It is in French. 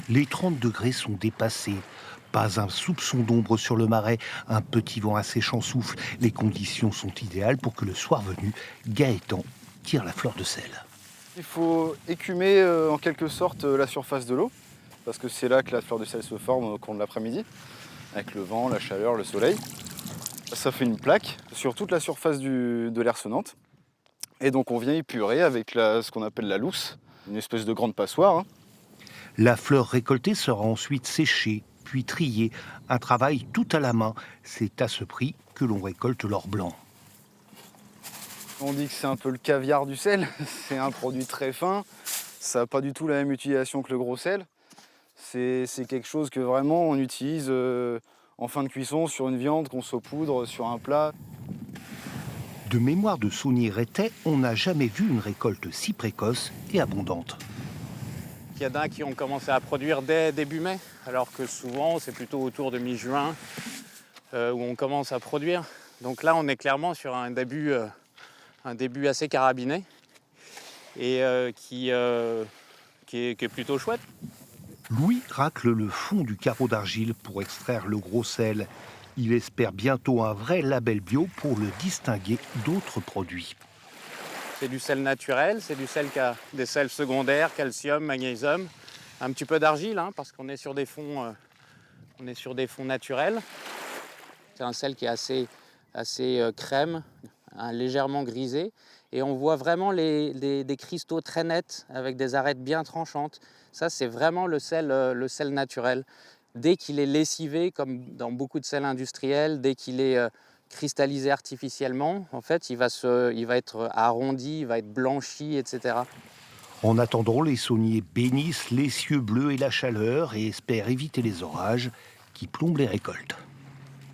Les 30 degrés sont dépassés. Pas un soupçon d'ombre sur le marais, un petit vent asséchant souffle. Les conditions sont idéales pour que le soir venu, Gaëtan tire la fleur de sel. Il faut écumer en quelque sorte la surface de l'eau, parce que c'est là que la fleur de sel se forme au cours de l'après-midi, avec le vent, la chaleur, le soleil. Ça fait une plaque sur toute la surface de l'aire sonnante. Et donc on vient épurer avec ce qu'on appelle la lousse, une espèce de grande passoire, hein. La fleur récoltée sera ensuite séchée, puis triée. Un travail tout à la main. C'est à ce prix que l'on récolte l'or blanc. On dit que c'est un peu le caviar du sel, c'est un produit très fin, ça n'a pas du tout la même utilisation que le gros sel. C'est quelque chose que vraiment on utilise en fin de cuisson sur une viande qu'on saupoudre sur un plat. De mémoire de Saunier Rétais, on n'a jamais vu une récolte si précoce et abondante. Il y en a qui ont commencé à produire dès début mai, alors que souvent c'est plutôt autour de mi-juin où on commence à produire. Donc là on est clairement sur un début assez carabiné et qui est plutôt chouette. Louis racle le fond du carreau d'argile pour extraire le gros sel. Il espère bientôt un vrai label bio pour le distinguer d'autres produits. C'est du sel naturel, c'est du sel qui a des sels secondaires, calcium, magnésium, un petit peu d'argile, hein, parce qu'on est sur des fonds, naturels. C'est un sel qui est assez crème, légèrement grisé, et on voit vraiment des cristaux très nets avec des arêtes bien tranchantes. Ça, c'est vraiment le sel naturel. Dès qu'il est lessivé, comme dans beaucoup de sels industriels, dès qu'il est cristallisé artificiellement, en fait, il va être arrondi, il va être blanchi, etc. En attendant, les sauniers bénissent les cieux bleus et la chaleur et espèrent éviter les orages qui plombent les récoltes.